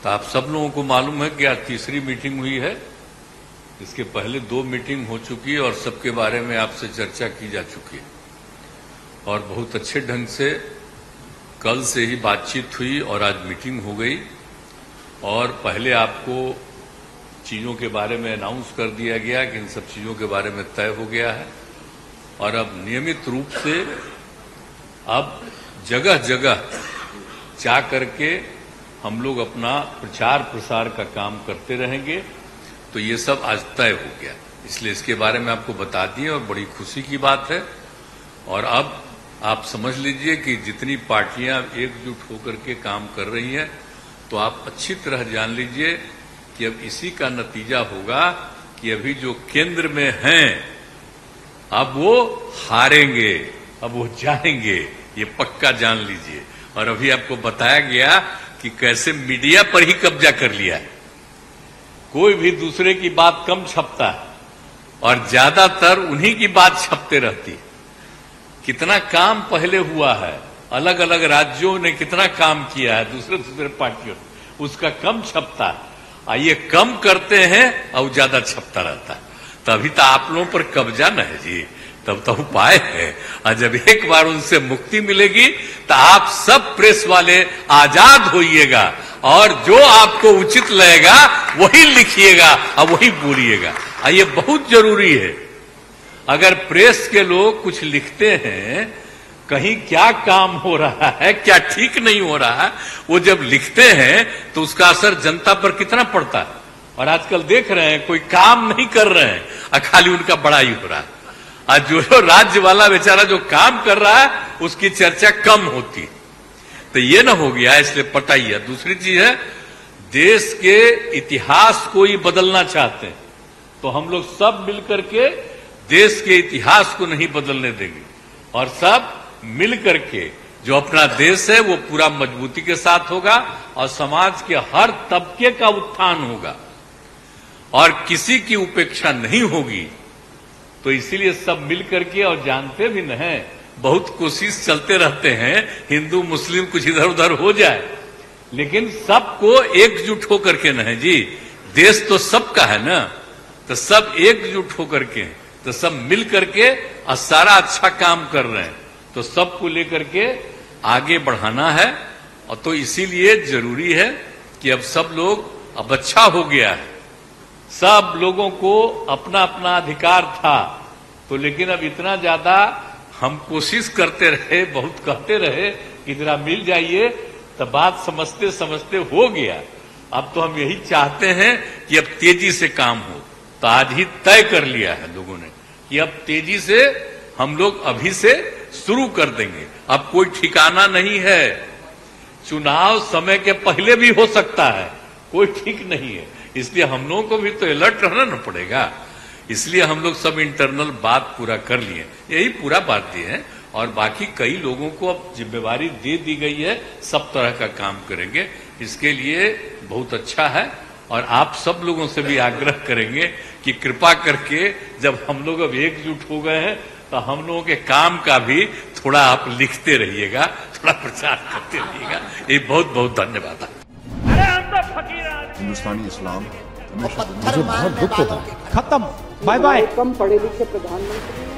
तो आप सब लोगों को मालूम है कि आज तीसरी मीटिंग हुई है। इसके पहले 2 मीटिंग हो चुकी है और सबके बारे में आपसे चर्चा की जा चुकी है और बहुत अच्छे ढंग से कल से ही बातचीत हुई और आज मीटिंग हो गई। और पहले आपको चीज़ों के बारे में अनाउंस कर दिया गया कि इन सब चीज़ों के बारे में तय हो गया है और अब नियमित रूप से अब जगह जगह जा करके हम लोग अपना प्रचार प्रसार का काम करते रहेंगे। तो ये सब आज तय हो गया, इसलिए इसके बारे में आपको बता दिए और बड़ी खुशी की बात है। और अब आप समझ लीजिए कि जितनी पार्टियां एकजुट होकर के काम कर रही हैं, तो आप अच्छी तरह जान लीजिए कि अब इसी का नतीजा होगा कि अभी जो केंद्र में हैं अब वो हारेंगे, अब वो जाएंगे, ये पक्का जान लीजिए। और अभी आपको बताया गया कि कैसे मीडिया पर ही कब्जा कर लिया है, कोई भी दूसरे की बात कम छपता है और ज्यादातर उन्हीं की बात छपते रहती है। कितना काम पहले हुआ है, अलग अलग राज्यों ने कितना काम किया है दूसरे पार्टियों ने, उसका कम छपता है। ये कम करते हैं और ज्यादा छपता रहता है। तभी तो आप लोगों पर कब्जा न है जी, तब तो उपाय है। और जब एक बार उनसे मुक्ति मिलेगी तो आप सब प्रेस वाले आजाद होइएगा और जो आपको उचित लगेगा वही लिखिएगा और वही बोलिएगा। ये बहुत जरूरी है। अगर प्रेस के लोग कुछ लिखते हैं, कहीं क्या काम हो रहा है, क्या ठीक नहीं हो रहा है, वो जब लिखते हैं तो उसका असर जनता पर कितना पड़ता है। और आजकल देख रहे हैं कोई काम नहीं कर रहे हैं और खाली उनका बड़ाई हो रहा है। और जो राज्य वाला बेचारा जो काम कर रहा है उसकी चर्चा कम होती है। तो ये ना हो गया, इसलिए पटाइए। दूसरी चीज है, देश के इतिहास को ही बदलना चाहते हैं तो हम लोग सब मिलकर के देश के इतिहास को नहीं बदलने देंगे और सब मिल करके जो अपना देश है वो पूरा मजबूती के साथ होगा और समाज के हर तबके का उत्थान होगा और किसी की उपेक्षा नहीं होगी। तो इसीलिए सब मिल करके, और जानते भी न हैं, बहुत कोशिश चलते रहते हैं हिंदू मुस्लिम कुछ इधर उधर हो जाए, लेकिन सबको एकजुट होकर के न है जी। देश तो सबका है ना, तो सब एकजुट होकर के, तो सब मिल करके और सारा अच्छा काम कर रहे हैं। तो सबको लेकर के आगे बढ़ाना है। और तो इसीलिए जरूरी है कि अब सब लोग, अब अच्छा हो गया है, सब लोगों को अपना अपना अधिकार था, तो लेकिन अब इतना ज्यादा हम कोशिश करते रहे, बहुत कहते रहे कि जरा मिल जाइए, तो बात समझते समझते हो गया। अब तो हम यही चाहते हैं कि अब तेजी से काम हो। तो आज ही तय कर लिया है लोगों ने कि अब तेजी से हम लोग अभी से शुरू कर देंगे। अब कोई ठिकाना नहीं है, चुनाव समय के पहले भी हो सकता है, कोई ठीक नहीं है। इसलिए हम लोगों को भी तो अलर्ट रहना न पड़ेगा। इसलिए हम लोग सब इंटरनल बात पूरा कर लिए, यही पूरा बात दिए है। और बाकी कई लोगों को अब जिम्मेवारी दे दी गई है, सब तरह का काम करेंगे। इसके लिए बहुत अच्छा है और आप सब लोगों से भी आग्रह करेंगे कि कृपा करके जब हम लोग अब एकजुट हो गए हैं तो हम लोगों के काम का भी थोड़ा आप लिखते रहिएगा, थोड़ा प्रचार करते रहिएगा। ये बहुत बहुत धन्यवाद। हिंदुस्तानी इस्लाम मुझे बहुत दुख होता है। खत्म, बाय बाय। कम पढ़े लिखे प्रधानमंत्री